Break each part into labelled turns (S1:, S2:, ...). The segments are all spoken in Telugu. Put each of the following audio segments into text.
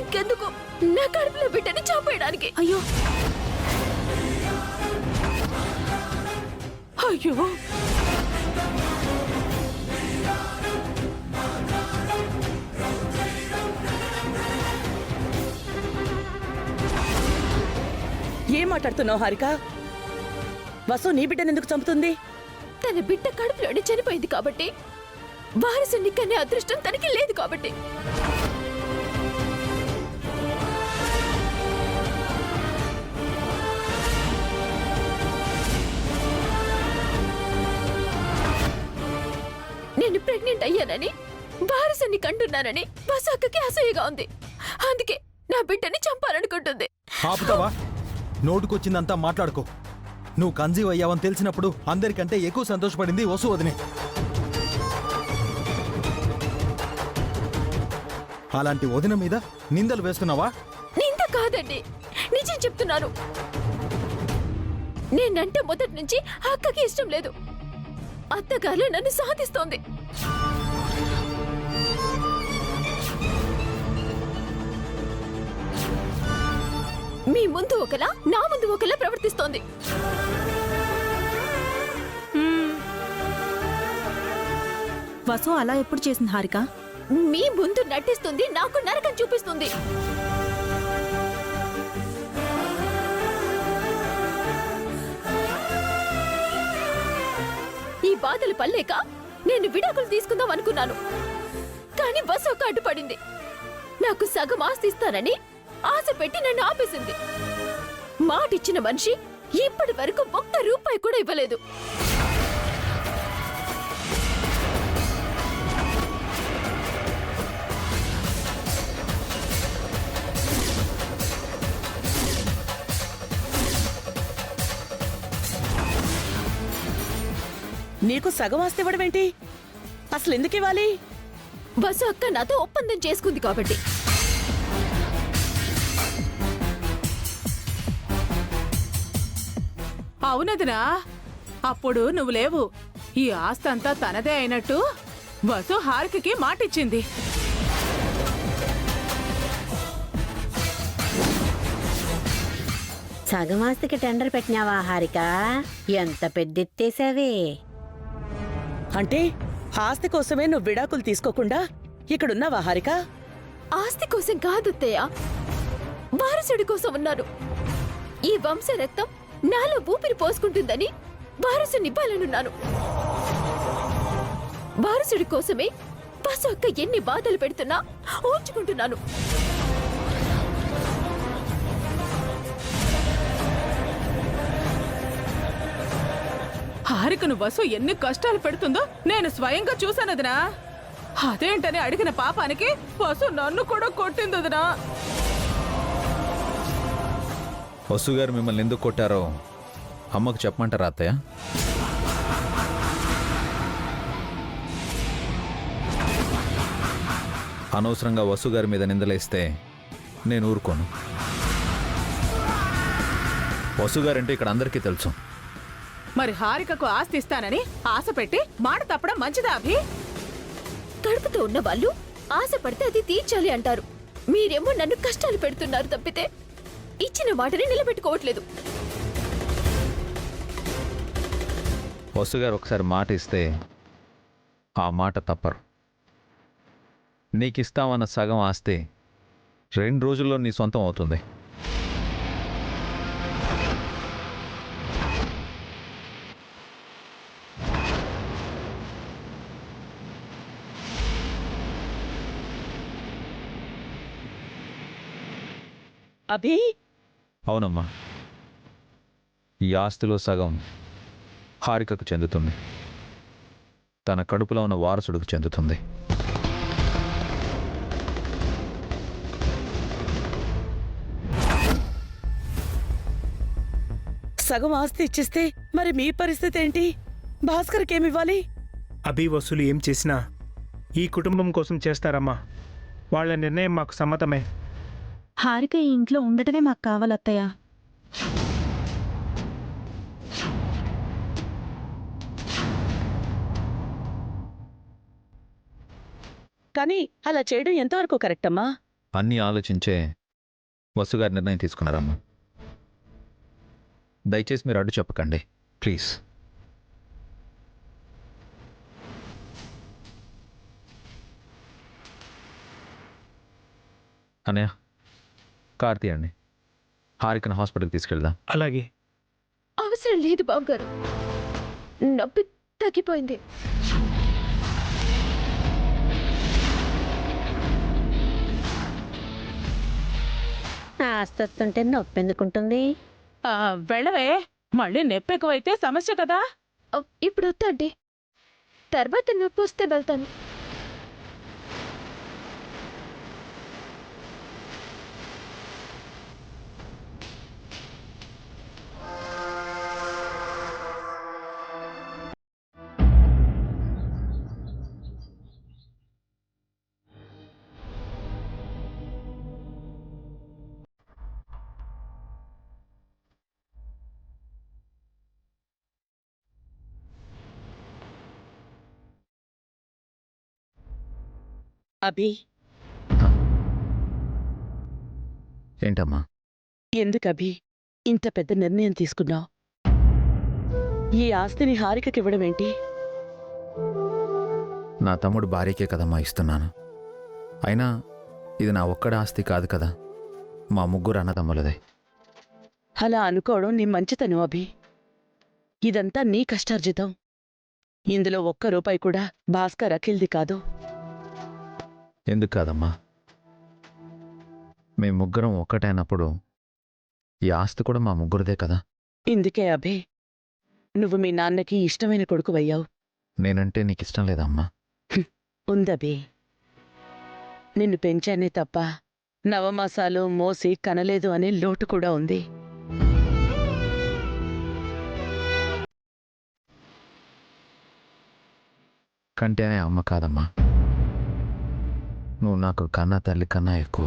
S1: ఇంకెందుకు నా కడుపులో బిడ్డని చంపేయడానికి.
S2: అయ్యో అయ్యో
S3: ఏం మాట్లాడుతున్నావు హారిక? వసు నీ బిడ్డనెందుకు చంపుతుంది?
S1: తన బిడ్డ కడుపులోనే చనిపోయింది కాబట్టి, వారసుని కనే అదృష్టం తనకి లేదు కాబట్టి. నేను ప్రెగ్నెంట్ అయ్యానని, వారసుని కంటున్నానని వసు అక్కకి అసూయగా ఉంది. అందుకే నా బిడ్డని చంపాలనుకుంటుంది.
S4: ఆపుతావా? నోటుకొచ్చిందంతా మాట్లాడుకో. నువ్వు కన్సీవ్ అయ్యావని తెలిసినప్పుడు అందరికంటే ఎక్కువ సంతోషపడింది వసు వదినే. అలాంటి వదిన మీద నిందలు వేస్తున్నావా?
S1: నింద కాదండి, నిజం చెప్తున్నాను. నేనంటే మొదటి నుంచి అక్కకి ఇష్టం లేదు. అత్తగారు నన్ను సాధిస్తోంది. మీ ముందు ఒకలా, నా ముందు ఒకలా ప్రవర్తిస్తోంది.
S2: వసు అలా ఎప్పుడు చేసింది హారిక?
S1: మీ ముందు నటిస్తుంది, నాకు నరకం చూపిస్తుంది. ఈ బాధలు పల్లేక నేను విడాకులు తీసుకుందాం అనుకున్నాను. కానీ బస్సు ఒక అడ్డుపడింది. నాకు సగం ఆస్తి ఇస్తానని ఆశ పెట్టి నన్ను ఆపేసింది. మాటిచ్చిన మనిషి ఇప్పటి వరకు ఒక్క రూపాయి కూడా ఇవ్వలేదు.
S3: నీకు సగం ఆస్తి ఇవ్వడం ఏంటి? అసలు ఎందుకు ఇవ్వాలి?
S1: బస్సు అక్క నాతో ఒప్పందం చేసుకుంది కాబట్టి.
S2: అవునదినా, అప్పుడు నువ్వు లేవు. ఈ ఆస్తంతా తనదే అయినట్టు వసు హారికకి మాటిచ్చింది.
S5: సగమాస్తికి టెండర్ పెట్టినావా హారిక? ఎంత పెద్దెత్తేసావే.
S3: అంటే ఆస్తి కోసమే నువ్వు విడాకులు తీసుకోకుండా ఇక్కడున్నావా హారిక?
S1: ఆస్తి కోసం కాదత్తయ్య, వారసుడి కోసం ఉన్నాను. ఈ వంశ రక్తం నాలో ఊపిరి పోసుకుంటుందని వారసునివ్వాలనున్నాను. వారసుడి కోసమే బస్సు అక్క ఎన్ని బాధలు పెడుతున్నా ఓర్చుకుంటున్నాను.
S2: హారికను వసు ఎన్ని కష్టాలు పెడుతుందో నేను స్వయంగా చూశానదినా. అదేంటని అడిగిన పాపానికి వసు నన్ను కూడా కొట్టిందదినా.
S6: వసు గారు మిమ్మల్ని ఎందుకు కొట్టారో అమ్మకు చెప్పమంటారా అత్తయ్య? అనవసరంగా వసు గారి మీద నిందలేస్తే నేను ఊరుకోను. వసు గారంటే ఇక్కడ అందరికీ తెలుసు.
S2: మరి హారికకు ఆస్తి ఇస్తానని ఆశ పెట్టి మాట తప్పడం మంచిదా అభి?
S1: కడుపుతో ఉన్న వాళ్ళు ఆశ పడితే అది తీర్చాలి అంటారు. మీరేమో నన్ను కష్టాలు పెడుతున్నారు తప్పితే ఇచ్చిన మాటని నిలబెట్టుకోవట్లేదు.
S6: వసు గారు ఒకసారి మాట ఇస్తే ఆ మాట తప్పరు. నీకిస్తామన్న సగం ఆస్తి 2 రోజుల్లో నీ సొంతం అవుతుంది.
S3: అభి,
S6: అవునమ్మా, ఈ ఆస్తిలో సగం హారికకు చెందుతుంది, తన కడుపులో ఉన్న వారసుడికి చెందుతుంది.
S3: సగం ఆస్తి ఇచ్చిస్తే మరి మీ పరిస్థితి ఏంటి? భాస్కర్కి ఏమివ్వాలి?
S7: అభి వసూలు ఏం చేసినా ఈ కుటుంబం కోసం చేస్తారమ్మా. వాళ్ళ నిర్ణయం మాకు సమ్మతమే.
S2: హారిక ఈ ఇంట్లో ఉండటమే మాకు కావాలత్తయ్య.
S3: కానీ అలా చేయడం ఎంతవరకు కరెక్ట్ అమ్మా?
S6: అన్నీ ఆలోచించే వసుగారి నిర్ణయం తీసుకున్నారమ్మా. దయచేసి మీరు అడ్డు చెప్పకండి ప్లీజ్. అన్నయ్య, కార్ తీయండి, హారికను హాస్పిటల్కి తీసుకెళ్దాం.
S7: అలాగే.
S1: అవసరం లేదు బావగారు, నొప్పి తగ్గిపోయింది.
S5: ఆస్తి వస్తుంటే నొప్పి ఎందుకుంటుంది?
S2: వెళ్ళవే, మళ్ళీ నొప్పి ఎక్కువైతే సమస్య కదా.
S1: ఇప్పుడు వద్దా అండి, తర్వాత నొప్పి వస్తే వెళ్తాను.
S3: అభి,
S6: ఏంటమ్మా?
S3: ఎందుకు అభి ఇంత పెద్ద నిర్ణయం తీసుకున్నావు? ఈ ఆస్తిని హారికకి ఇవ్వడం ఏంటి?
S6: నా తమ్ముడు భార్యకే కదమ్మా ఇస్తున్నాను. అయినా ఇది నా ఒక్కడి ఆస్తి కాదు కదా, మా ముగ్గురు అన్నదమ్ములదే.
S3: అలా అనుకోవడం నీ మంచితనం అభి. ఇదంతా నీ కష్టార్జితం. ఇందులో ఒక్క రూపాయి కూడా భాస్కర్ అఖిల్ది కాదు.
S6: ఎందుకు కాదమ్మా? మేము ముగ్గురం ఒక్కటైనప్పుడు ఈ ఆస్తి కూడా మా ముగ్గురిదే కదా.
S3: ఇందుకే అభి నువ్వు మీ నాన్నకి ఇష్టమైన కొడుకువయ్యావు.
S6: నేనంటే నీకు ఇష్టం లేదమ్మా?
S3: ఉందభి, నిన్ను పెంచానే తప్ప నవమాసాలు మోసి కనలేదు అనే లోటు కూడా ఉంది.
S6: కంటేనే అమ్మ కాదమ్మా, నువ్వు నాకు కన్నా తల్లి కన్నా ఎక్కువ.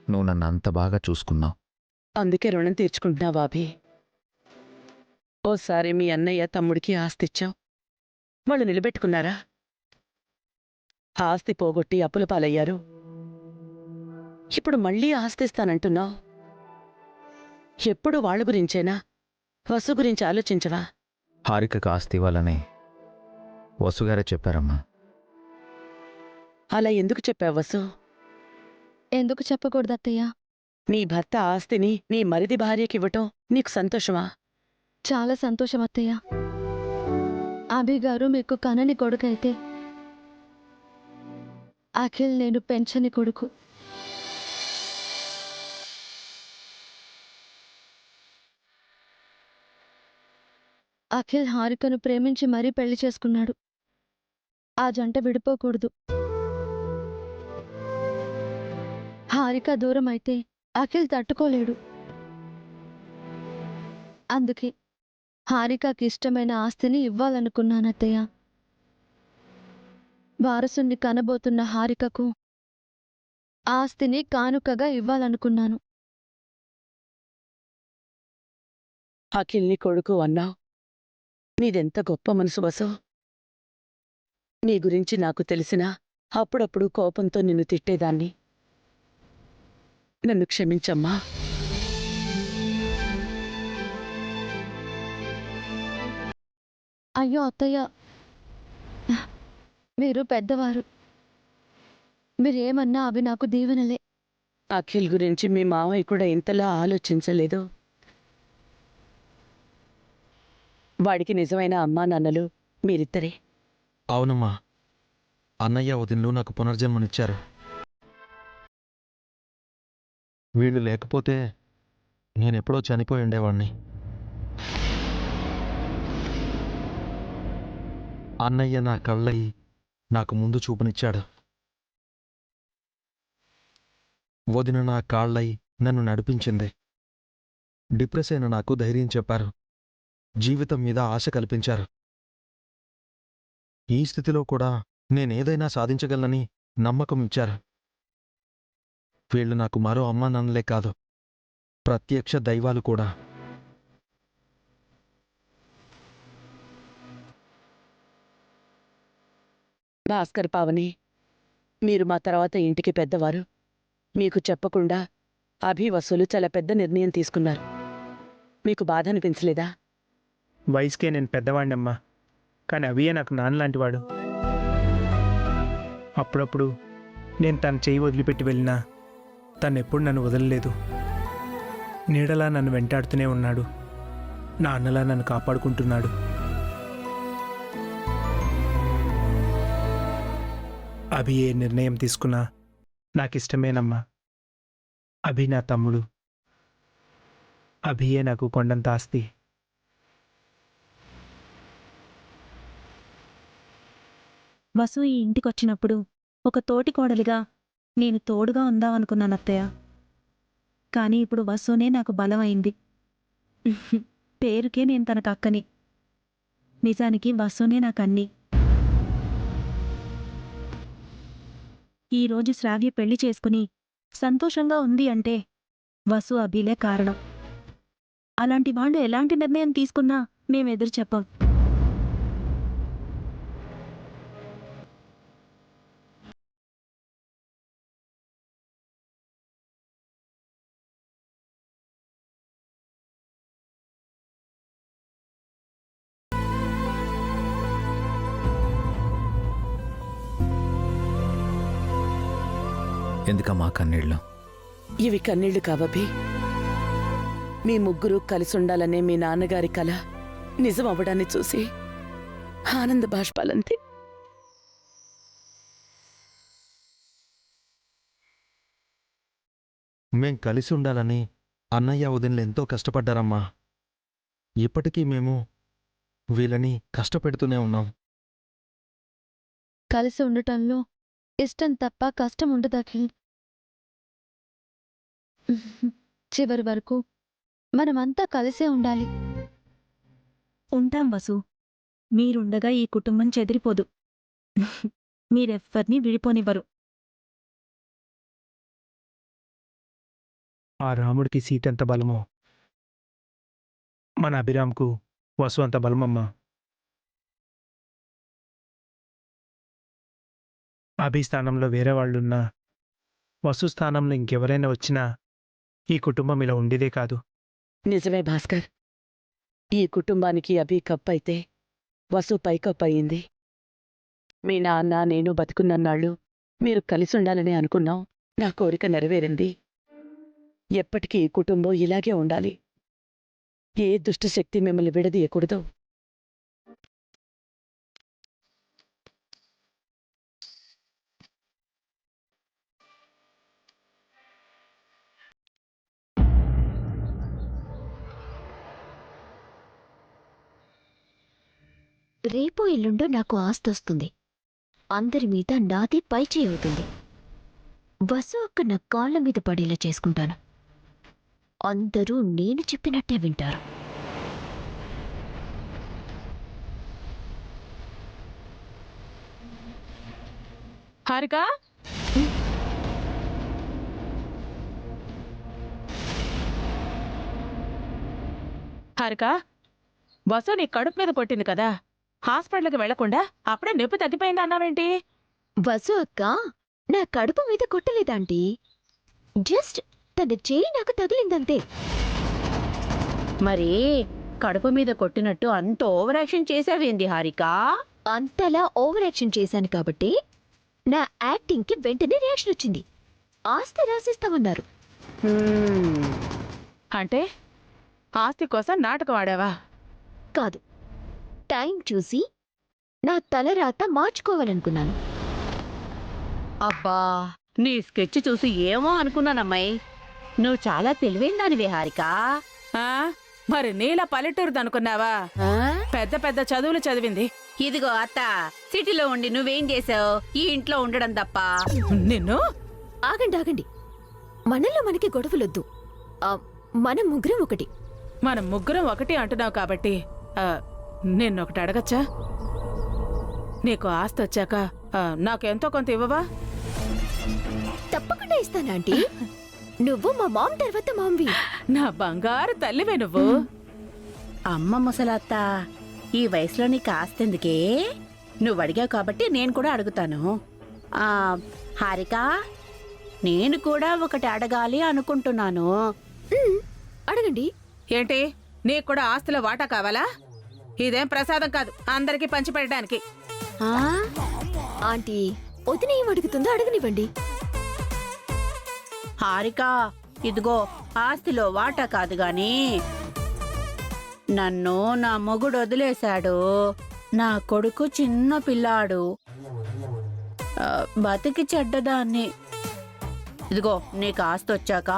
S6: నువ్వు నన్ను అంత బాగా చూసుకున్నావు.
S3: అందుకే రుణం తీర్చుకుంటున్నావా అభి? ఓసారి మీ అన్నయ్య తమ్ముడికి ఆస్తిచ్చావు, వాళ్ళు నిలబెట్టుకున్నారా? ఆస్తి పోగొట్టి అప్పుల పాలయ్యారు. ఇప్పుడు మళ్ళీ ఆస్తిస్తానంటున్నావు. ఎప్పుడు వాళ్ళ గురించేనా, వసు గురించి ఆలోచించవా?
S6: హారికకు ఆస్తి ఇవ్వాలని వసుగారే చెప్పారమ్మా.
S3: అలా ఎందుకు చెప్పావు వసు?
S1: ఎందుకు చెప్పకూడదు అత్తయ్య?
S3: నీ భర్త ఆస్తిని నీ మరిది భార్యకివ్వటం నీకు సంతోషమా?
S1: చాలా సంతోషం అత్తయ్య. అభి గారు మీకు కనని కొడుకైతే అఖిల్ నేను పెంచని కొడుకు. అఖిల్ హారికను ప్రేమించి మరీ పెళ్లి చేసుకున్నాడు. ఆ జంట విడిపోకూడదు. హారిక దూరం అయితే అఖిల్ తట్టుకోలేడు. అందుకే హారికకి ఇష్టమైన ఆస్తిని ఇవ్వాలనుకున్నానత్తయ్య. వారసుని కనబోతున్న హారికకు ఆస్తిని కానుకగా ఇవ్వాలనుకున్నాను.
S3: అఖిల్ని కొడుకు అన్నావు. నీదెంత గొప్ప మనసు వసు. నీ గురించి నాకు తెలిసినా అప్పుడప్పుడు కోపంతో నిన్ను తిట్టేదాన్ని. నన్ను క్షమించమ్మా.
S1: అయ్యో అత్తయ్య, మీరు పెద్దవారు, మీరేమన్నా అవి నాకు దీవెనలే.
S3: అఖిల్ గురించి మీ మావయ్య కూడా ఇంతలా ఆలోచించలేదు. వాడికి నిజమైన అమ్మా నాన్నలు మీరిద్దరే.
S4: అవునమ్మా, అన్నయ్య వదినలు నాకు పునర్జన్మనిచ్చారు. వీళ్ళు లేకపోతే నేనెప్పుడో చనిపోయి ఉండేవాణ్ణి. అన్నయ్య నా కళ్ళయి నాకు ముందు చూపునిచ్చాడు. వదిన నా కాళ్ళై నన్ను నడిపించింది. డిప్రెస్ అయిన నాకు ధైర్యం చెప్పారు. జీవితం మీద ఆశ కల్పించారు. ఈ స్థితిలో కూడా నేనేదైనా సాధించగలనని నమ్మకం ఇచ్చారు. వీళ్ళు నాకు మరో అమ్మా నాన్నలే కాదు, ప్రత్యక్ష దైవాలు కూడా.
S3: భాస్కర్ పావని, మీరు మా తర్వాత ఇంటికి పెద్దవారు. మీకు చెప్పకుండా అభి వసూలు చాలా పెద్ద నిర్ణయం తీసుకున్నారు. మీకు బాధ అనిపించలేదా?
S7: వయసుకే నేను పెద్దవాడినమ్మా, కానీ అవియే నాకు నాన్నలాంటివాడు. అప్పుడప్పుడు నేను తన చేయి వదిలిపెట్టి వెళ్ళినా తను ఎప్పుడు నన్ను వదలలేదు. నీడలా నన్ను వెంటాడుతూనే ఉన్నాడు. నా అన్నలా నన్ను కాపాడుకుంటున్నాడు. అభి ఏ నిర్ణయం తీసుకున్నా నాకిష్టమేనమ్మా. అభి నా తమ్ముడు. అభియే నాకు కొండంత ఆస్తి.
S8: వసు ఈ ఇంటికొచ్చినప్పుడు ఒక తోటి కోడలిగా నేను తోడుగా ఉందామనుకున్నాను అత్తయ్య. కానీ ఇప్పుడు వసునే నాకు బలమైంది. పేరుకే నేను తనకు అక్కని, నిజానికి వసునే నాకు అన్ని. ఈరోజు శ్రావ్య పెళ్లి చేసుకుని సంతోషంగా ఉంది అంటే వసు అభిలే కారణం. అలాంటి వాళ్ళు ఎలాంటి నిర్ణయం తీసుకున్నా మేమెదురు చెప్పం.
S6: ఎందుకమ్మా కన్నీళ్ళు?
S3: ఇవి కన్నీళ్లు కావభి. మీ ముగ్గురు కలిసుండాలనే మీ నాన్నగారి కల నిజం అవ్వడాన్ని చూసి ఆనంద బాష్పాలంతే.
S4: మేం కలిసి ఉండాలని అన్నయ్య వదినలు ఎంతో కష్టపడ్డారమ్మా. ఇప్పటికీ మేము వీళ్ళని కష్టపెడుతూనే ఉన్నాం.
S1: కలిసి ఉండటంలో ఇష్టం తప్ప కష్టం ఉండదు అఖిల్. చివరి వరకు మనమంతా కలిసే ఉండాలి.
S8: ఉంటాం వసు. మీరుండగా ఈ కుటుంబం చెదిరిపోదు. మీరెవ్వర్నీ విడిపోనివ్వరు.
S7: ఆ రాముడికి సీత ఎంత బలమో మన అభిరామ్కు వసు అంత బలమమ్మా. అభి స్థానంలో వేరే వాళ్ళున్నా, వసు స్థానంలో ఇంకెవరైనా వచ్చినా ఈ కుటుంబం ఇలా ఉండేదే కాదు.
S3: నిజమే భాస్కర్. ఈ కుటుంబానికి అభి కప్పైతే వసు పైకప్పు అయింది. మీ నాన్న నేను బతుకున్నన్నాళ్ళు మీరు కలిసుండాలని అనుకున్నాం. నా కోరిక నెరవేరింది. ఎప్పటికీ ఈ కుటుంబం ఇలాగే ఉండాలి. ఏ దుష్టశక్తి మిమ్మల్ని విడదీయకూడదు.
S1: రేపో ఎల్లుండో నాకు ఆస్తొస్తుంది. అందరి మీద నాది పైచేయి అవుతుంది. వసు అక్క నా కాళ్ళ మీద పడేలా చేసుకుంటాను. అందరూ నేను చెప్పినట్టే వింటారు.
S2: హారిక, హారిక, వసు నీ కడుపు మీద కొట్టింది కదా, హాస్పిటల్కి వెళ్లకుండా అప్పుడే నొప్పి తగ్గిపోయింది అన్నావేంటి?
S1: వసు అక్క నా కడుపు మీద కొట్టలేదాంటీ. జస్ట్ తన చేయి నాకు తగిలిందంతే.
S5: మరి కడుపు మీద కొట్టినట్టు అంత ఓవర్ యాక్షన్ చేసావేంది హారిక?
S1: అంతలా ఓవర్ యాక్షన్ చేశాను కాబట్టి నా యాక్టింగ్కి వెంటనే రియాక్షన్ వచ్చింది. ఆస్తి రాసిస్తామన్నారు.
S2: అంటే ఆస్తి కోసం నాటకం ఆడావా?
S1: కాదు, టైం చూసి నా తలరాత మార్చుకోవాలనుకున్నాను.
S5: అబ్బా, నీ స్కెచ్ చూసి ఏమో అనుకున్నానమ్మాయి. నువ్వు చాలా తెలివైన దానివే హారిక.
S2: ఆ? మరి నీలా పల్లెటూరుదనుకున్నావా? పెద్ద పెద్ద చదువులు చదివింది.
S5: ఇదిగో అత్త, సిటీలో ఉండి నువ్వేం చేసావు? ఈ ఇంట్లో ఉండడం తప్ప.
S2: నిన్ను
S1: ఆగండి ఆగండి, మనలో మనకి గొడవలొద్దు. మనం ముగ్గురం ఒకటి.
S2: మనం ముగ్గురం ఒకటి అంటున్నావు కాబట్టి నిన్నొకటి అడగచ్చా? నీకు ఆస్తి వచ్చాక నాకెంతో కొంత ఇవ్వవా?
S1: తప్పకుండా ఇస్తానంటీ. నువ్వు మా మామ్ తర్వాత మామ్వి.
S2: నా బంగారు తల్లివే నువ్వు.
S5: అమ్మ ముసలత్త, ఈ వయసులో నీకు ఆస్తెందుకే? నువ్వు అడిగావు కాబట్టి నేను కూడా అడుగుతాను. ఆ, హారిక నేను కూడా ఒకటి అడగాలి అనుకుంటున్నాను.
S1: అడగండి.
S2: ఏంటి నీకు కూడా ఆస్తిలో వాటా కావాలా? ఇదేం ప్రసాదం కాదు అందరికీ పంచిపెట్టడానికి.
S5: ఆ?
S1: ఆంటీ వదిన ఏం అడుగుతుందో అడగనివ్వండి.
S5: హారిక ఇదిగో ఆస్తిలో వాటా కాదు గాని నన్ను నా మొగుడు వదిలేశాడు. నా కొడుకు చిన్న పిల్లాడు. బతికి చెడ్డదాన్ని. ఇదిగో నీకు ఆస్తి వచ్చాక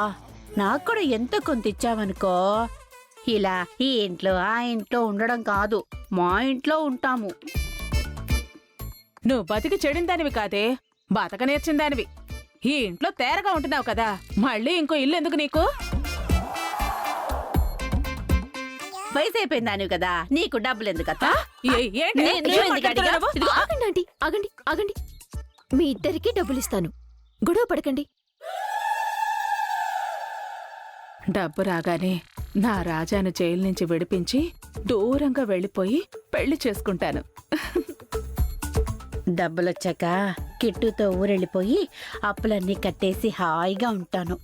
S5: నాకు కూడా ఎంత కొంత ఇచ్చావనుకో, ఇలా ఈ ఇంట్లో ఆ ఇంట్లో ఉండడం కాదు, మా ఇంట్లో ఉంటాము.
S2: నువ్వు బతికి చెడిన దానివి కాదే, బతక నేర్చిన దానివి. ఈ ఇంట్లో తేరగా ఉంటున్నావు కదా, మళ్ళీ ఇంకో ఇల్లు ఎందుకు నీకు?
S5: వయసు అయిపోయిందాను కదా, నీకు డబ్బులు ఎందుకత్తా?
S2: ఏంటి?
S5: నేనెందుకు అడిగా?
S1: ఇదిగో ఆగండి ఆంటీ, ఆగండి ఆగండి. మీ ఇద్దరికి డబ్బులు ఇస్తాను, గొడవ పడకండి.
S2: డబ్బు రాగానే నా రాజాను జైలు నుంచి విడిపించి దూరంగా వెళ్ళిపోయి పెళ్లి చేసుకుంటాను.
S5: డబ్బులొచ్చాక కిట్టుతో ఊరెళ్ళిపోయి అప్పులన్నీ కట్టేసి హాయిగా ఉంటాను.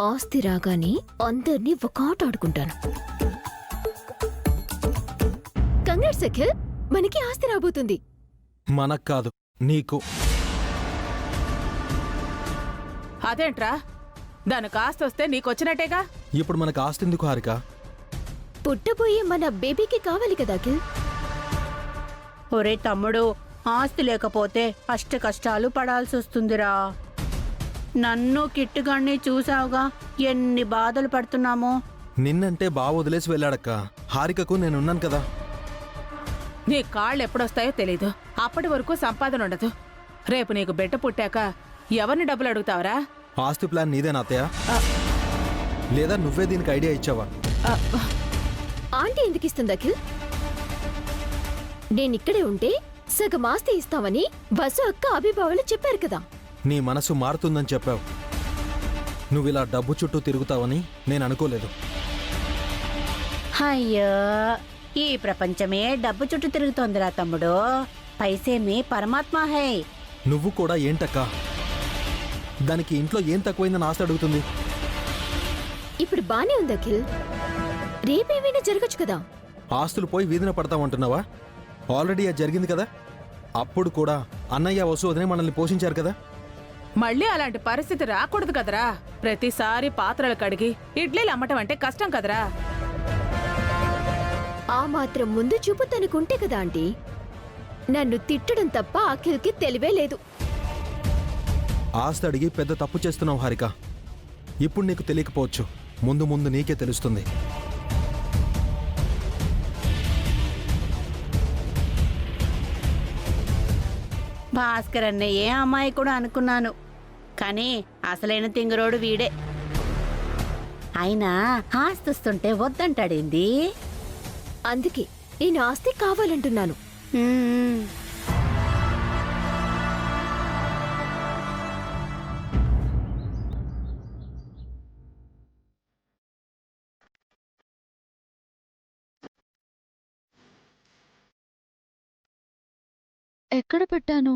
S1: ఆస్తి రాగానే అందరినీ ఒక ఆట ఆడుకుంటాను. కంగ్రాట్స్ సఖిల్, మనకి ఆస్తి రాబోతుంది.
S4: మనకు కాదు, నీకు.
S2: అదేంట్రా, దానికి ఆస్తి వస్తే నీకొచ్చినట్టేగా?
S4: ఇప్పుడు మనకు ఆస్తి ఎందుకు హారిక?
S1: పుట్టబోయే మన బేబీకి కావాలి కదా అఖిల్.
S5: ఒరే తమ్ముడు, ఆస్తి లేకపోతే అష్ట కష్టాలు పడాల్సి వస్తుందిరా. నన్ను కిట్టుగాన్ని చూసావుగా ఎన్ని బాధలు పడుతున్నామో.
S4: నిన్నంటే బావ వదిలేసి వెళ్ళాడక్క. హారికకు నేనున్నాను కదా.
S2: నీ కాళ్ళు ఎప్పుడొస్తాయో తెలీదు, అప్పటి వరకు సంపాదన ఉండదు. రేపు నీకు బిడ్డ పుట్టాక ఎవరిని డబ్బులు అడుగుతావరా?
S4: ఆస్తి ప్లాన్ నీదేనా అత్తయ్య? లేదా నువ్వే దీనికి ఐడియా ఇచ్చావా?
S1: ఆంటీ ఎందుకు ఇస్తుంది అఖిల్? నేనిక్కడే ఉంటే సగం ఆస్తి ఇస్తామని బస్సు అక్క అభిభావాలు చెప్పారు కదా.
S4: నీ మనసు మారుతుందని చెప్పావు. నువ్విలా డబ్బు చుట్టూ తిరుగుతావని నేను అనుకోలేదు.
S5: అయ్యో, ఈ ప్రపంచమే డబ్బు చుట్టూ తిరుగుతోందిరా తమ్ముడు. పైసేమే పరమాత్మ హై.
S4: నువ్వు కూడా ఏంటక్క? దానికి ఇంట్లో ఏం తక్కువైందని ఆస్తి అడుగుతుంది.
S1: ఇప్పుడు బానే ఉంది అఖిల్, రేపేమైనా జరగచ్చు కదా.
S4: ఆస్తులు పోయి వీధిన పడతామంటున్నావా? ఆల్రెడీ అది జరిగింది కదా. అప్పుడు కూడా అన్నయ్య వసు వదినే మనల్ని పోషించారు కదా.
S2: మళ్ళీ అలాంటి పరిస్థితి రాకూడదు కదరా. ప్రతిసారి పాత్రలు కడిగి ఇడ్లీలు అమ్మటం అంటే కష్టం కదరా.
S1: ఆ మాత్రం ముందు చూపు తనకుంటే కదా ఆంటీ. నన్ను తిట్టడం తప్ప అఖిల్కి తెలివే లేదు.
S4: ఆస్తి అడిగి పెద్ద తప్పు చేస్తున్నావు హారిక. ఇప్పుడు నీకు తెలియకపోవచ్చు, ముందు ముందు నీకే తెలుస్తుంది.
S5: భాస్కర్ అన్నయ్యే అమ్మాయి కూడా అనుకున్నాను, కానీ అసలైన తింగరోడు వీడే. అయినా ఆస్తుస్తుంటే వద్దంటాడేంది?
S1: అందుకే నేను ఆస్తి కావాలంటున్నాను.
S5: ఉమ్.
S1: ఎక్కడ పెట్టాను?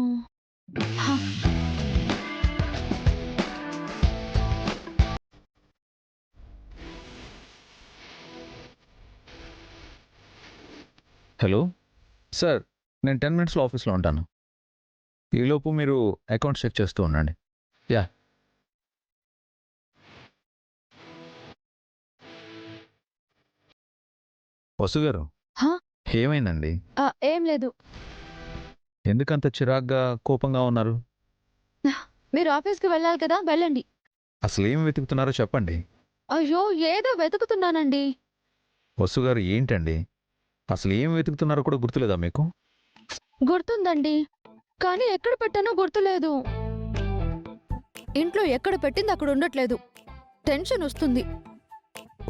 S6: హలో సార్, నేను 10 మినిట్స్లో ఆఫీస్లో ఉంటాను. ఈలోపు మీరు అకౌంట్స్ చెక్ చేస్తూ ఉండండి. యా. వసు గారు,
S1: హా?
S6: ఏమైందండి?
S1: ఏం లేదు.
S6: ఎందుకంత చిరాగ్గా కోపంగా ఉన్నారు?
S1: మీరు ఆఫీస్కి వెళ్ళాలి కదా, వెళ్ళండి.
S6: అసలు ఏం వెతుకుతున్నారో చెప్పండి.
S1: అయ్యో, ఏదో వెతుకుతున్నానండి.
S6: వసు గారు ఏంటండి, అసలు ఏం వెతుకుతున్నారో కూడా గుర్తులేదా మీకు?
S1: గుర్తుందండి, కానీ ఎక్కడ పెట్టానో గుర్తులేదు. ఇంట్లో ఎక్కడ పెట్టింది అక్కడ ఉండట్లేదు. టెన్షన్ వస్తుంది.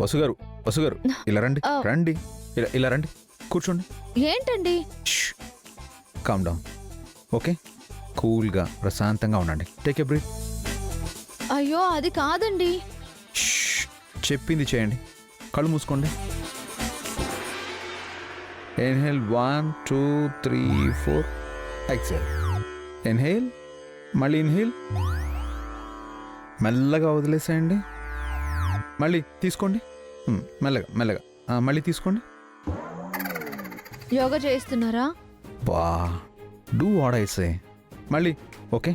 S6: వసు గారు, వసు గారు, ఇలా రండి. రండి, ఇలా రండి, కూర్చోండి.
S1: ఏంటండి?
S6: Calm down, okay? కూల్గా ప్రశాంతంగా ఉండండి. Take a breath.
S1: అయ్యో, అది కాదండి.
S6: చెప్పింది చేయండి. కళ్ళు మూసుకోండి. ఇన్హేల్ 1 2 3 4. ఎక్సేల్. ఇన్హేల్, మళ్ళీ ఇన్హేల్, మెల్లగా వదిలేసేయండి. మళ్ళీ తీసుకోండి. మెల్లగా మెల్లగా మళ్ళీ తీసుకోండి.
S9: యోగా చేస్తున్నారా?
S6: బా డూ వాట్ ఐ సే. మళ్ళీ ఓకే,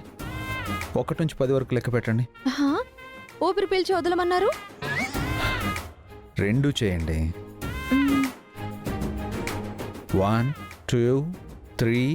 S6: 1 నుంచి 10 వరకు లెక్క పెట్టండి.
S9: ఆహా, ఊపిరి పీల్చి వదలమన్నారు.
S6: 2 చేయండి. 1 2 3